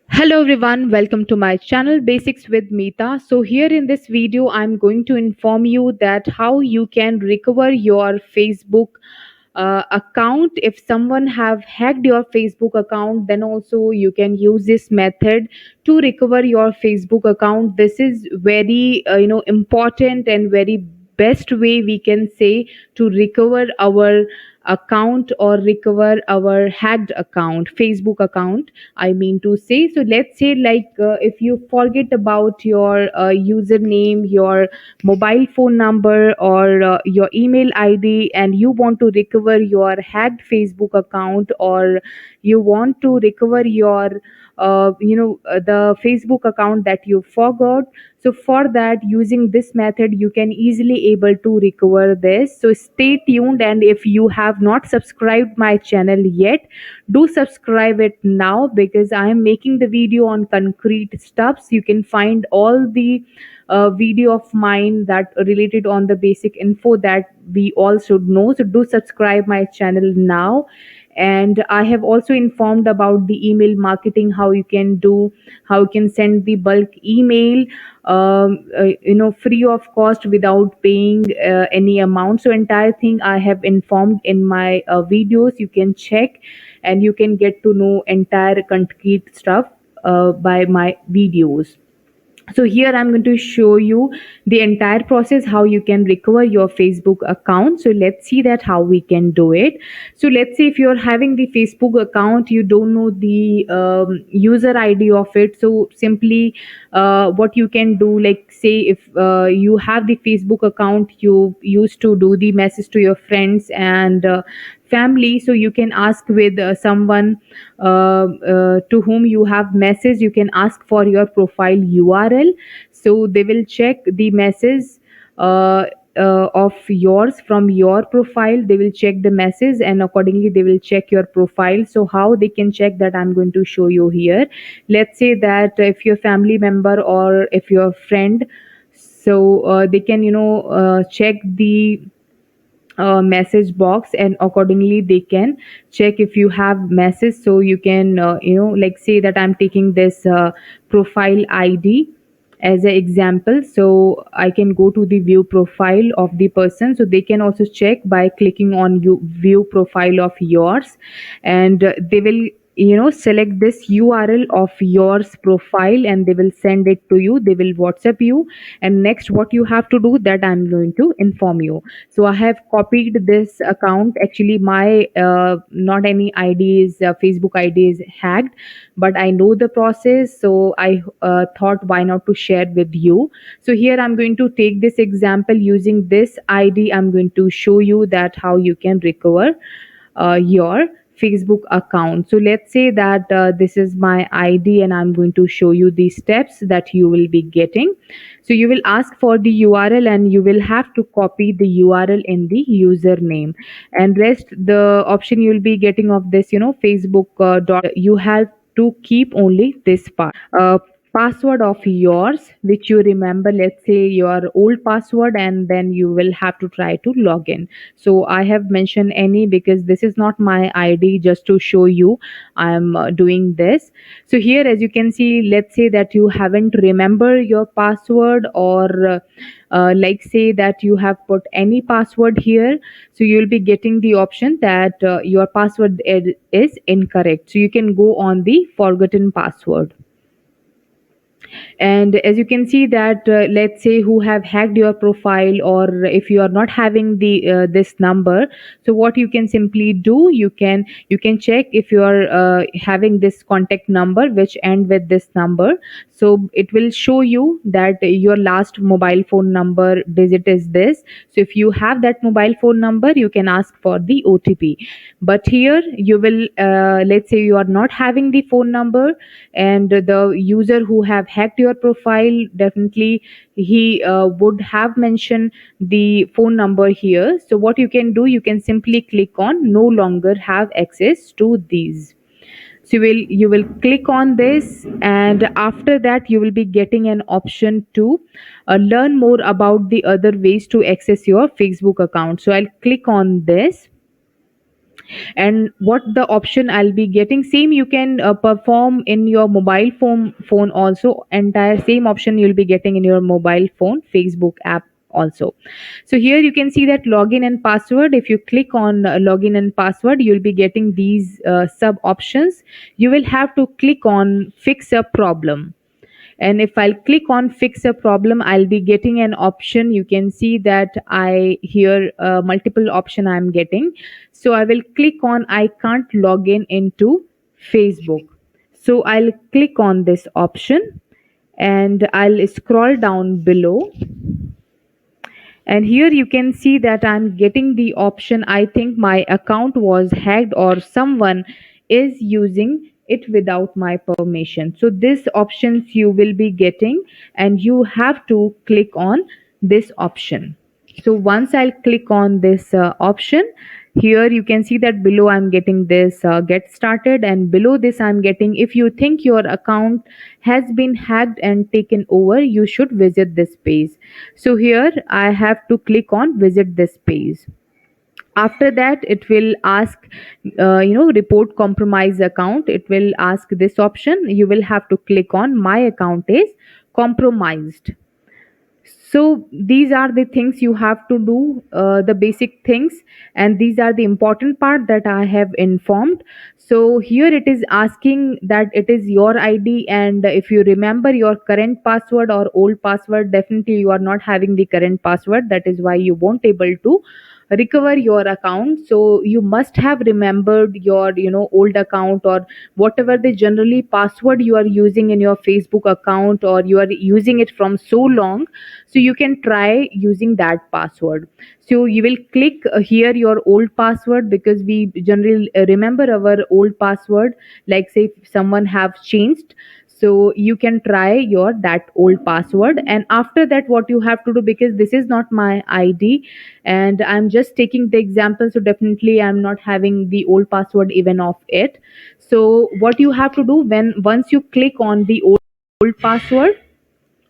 Hello everyone, welcome to my channel Basics with Meeta. So here in this video I'm going to inform you that how you can recover your Facebook account. If someone have hacked your Facebook account, then also you can use this method to recover your Facebook account. This is very important and very best way we can say to recover our account or recover our hacked account, Facebook account I mean to say. So let's say, like, if you forget about your username, your mobile phone number, or your email ID, and you want to recover your hacked Facebook account, or you want to recover your the Facebook account that you forgot. So for that, using this method, you can easily able to recover this. So stay tuned, and if you have not subscribed my channel yet, do subscribe it now, because I am making the video on concrete stuffs. You can find all the video of mine that related on the basic info that we all should know. So do subscribe my channel now. And I have also informed about the email marketing, how you can do, how you can send the bulk email free of cost without paying any amount. So entire thing I have informed in my videos. You can check and you can get to know entire concrete stuff by my videos. So here I'm going to show you the entire process how you can recover your Facebook account. So let's see that how we can do it. So let's say if you're having the Facebook account, you don't know the user ID of it. So simply what you can do, like, say if you have the Facebook account, you used to do the message to your friends and family. So you can ask with someone to whom you have message. You can ask for your profile URL. So they will check the message uh, of yours from your profile. They will check the message and accordingly they will check your profile. So how they can check that, I'm going to show you here. Let's say that if your family member or if your friend, so they can check the message box, and accordingly they can check if you have message. So you can like, say that I'm taking this profile ID as an example. So I can go to the view profile of the person. So they can also check by clicking on you view profile of yours, and they will select this URL of yours profile, and they will send it to you. They will WhatsApp you, and next what you have to do, that I'm going to inform you. So I have copied this account. Actually my not any ID is Facebook ID is hacked, but I know the process. So I thought, why not to share with you. So here I'm going to take this example. Using this ID, I'm going to show you that how you can recover your Facebook account. So let's say that this is my ID, and I'm going to show you the steps that you will be getting. So you will ask for the URL, and you will have to copy the URL in the username, and rest the option you will be getting of this Facebook you have to keep only this part. Password of yours which you remember, let's say your old password, and then you will have to try to log in. So I have mentioned any because this is not my ID, just to show you I'm doing this. So here, as you can see, let's say that you haven't remember your password, or like, say that you have put any password here. So you'll be getting the option that your password is incorrect. So you can go on the forgotten password. And as you can see that let's say who have hacked your profile, or if you are not having the this number, so what you can simply do, you can check if you are having this contact number which end with this number. So it will show you that your last mobile phone number digit is this. So if you have that mobile phone number, you can ask for the OTP. But here you will let's say you are not having the phone number, and the user who have hacked your profile, definitely he would have mentioned the phone number here. So what you can do, you can simply click on no longer have access to these. So you will click on this, and after that you will be getting an option to learn more about the other ways to access your Facebook account. So I'll click on this, And what the option I'll be getting, same you can perform in your mobile phone also. Entire same option you'll be getting in your mobile phone Facebook app also. So here you can see that login and password. If you click on login and password, you'll be getting these sub options. You will have to click on fix a problem, and if I'll click on fix a problem, I'll be getting an option. You can see that I here multiple option I'm getting. So I will click on I can't log in into Facebook. So I'll click on this option and I'll scroll down below, and here you can see that I'm getting the option I think my account was hacked or someone is using it without my permission. So this options you will be getting, and you have to click on this option. So once I'll click on this option, here you can see that below I'm getting this get started, and below this I'm getting if you think your account has been hacked and taken over, you should visit this page. So here I have to click on visit this page. After that it will ask report compromised account. It will ask this option. You will have to click on my account is compromised. So these are the things you have to do, the basic things, and these are the important part that I have informed. So here it is asking that it is your ID, and if you remember your current password or old password, definitely you are not having the current password. That is why you won't able to recover your account. So you must have remembered your old account, or whatever the generally password you are using in your Facebook account, or you are using it from so long. So you can try using that password. So you will click here your old password, because we generally remember our old password, like say if someone have changed. So you can try your that old password, and after that what you have to do, because this is not my ID and I'm just taking the example, so definitely I'm not having the old password even of it. So what you have to do, when once you click on the old password,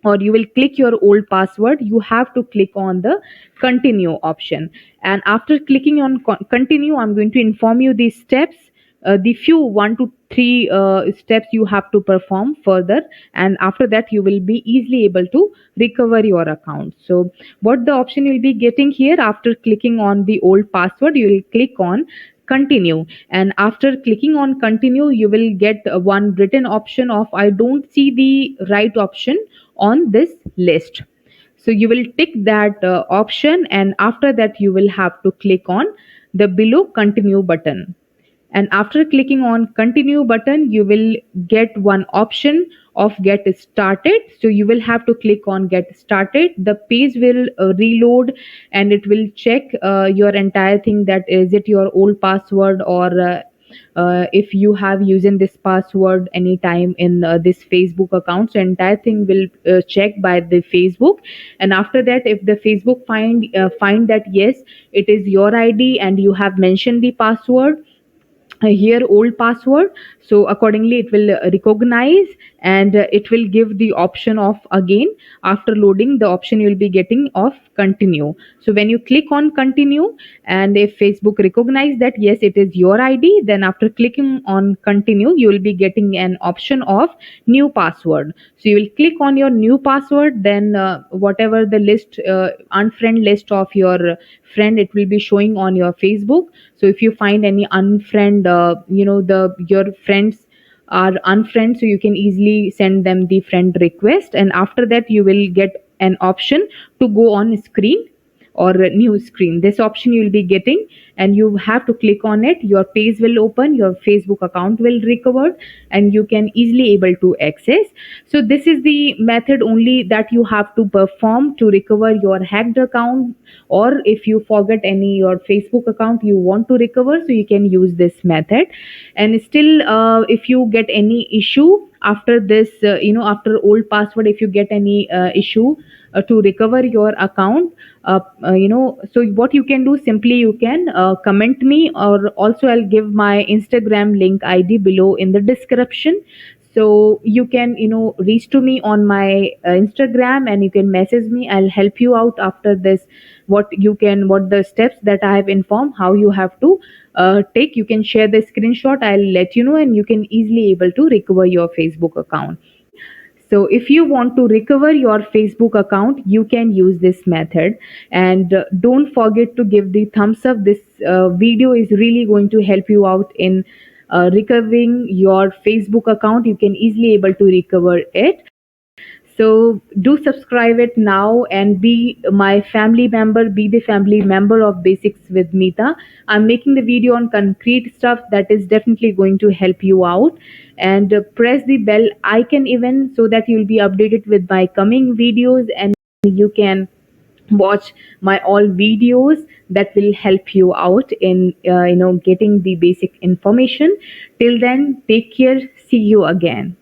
or you will click your old password, you have to click on the continue option. And after clicking on continue, I'm going to inform you the steps, the few 1 to 3 steps you have to perform further, and after that you will be easily able to recover your account. So what the option you'll be getting here, after clicking on the old password, you will click on continue, and after clicking on continue you will get one written option of I don't see the right option on this list. So you will tick that option, and after that you will have to click on the below continue button. And after clicking on continue button, you will get one option of get started. So you will have to click on get started. The page will reload, and it will check your entire thing, that is it your old password, or if you have using this password anytime in this Facebook account. So entire thing will check by the Facebook. And after that, if the Facebook find that yes, it is your ID and you have mentioned the password, here old password, so accordingly it will recognize, and it will give the option of again, after loading the option you will be getting of continue. So when you click on continue, and if Facebook recognize that yes it is your ID, then after clicking on continue you will be getting an option of new password. So you will click on your new password, then whatever the list unfriend list of your friend, it will be showing on your Facebook. So if you find any unfriend, the your friends are unfriend, so you can easily send them the friend request, and after that you will get an option to go on screen or a new screen. This option you will be getting, and you have to click on it. Your page will open, your Facebook account will recover, and you can easily able to access. So this is the method only that you have to perform to recover your hacked account, or if you forget any your Facebook account you want to recover, so you can use this method. And still if you get any issue after this, after old password, if you get any issue to recover your account, so what you can do, simply you can comment me, or also I'll give my Instagram link ID below in the description. So you can reach to me on my Instagram, and you can message me. I'll help you out after this. What the steps that I have informed, how you have to take. You can share the screenshot. I'll let you know, and you can easily able to recover your Facebook account. So if you want to recover your Facebook account, you can use this method. And don't forget to give the thumbs up. This video is really going to help you out in recovering your Facebook account. You can easily able to recover it. So do subscribe it now and be my family member, be the family member of Basics with Meeta. I'm making the video on concrete stuff that is definitely going to help you out. And press the bell icon even so that you'll be updated with my coming videos, and you can watch my all videos that will help you out in getting the basic information. Till then, take care. See you again.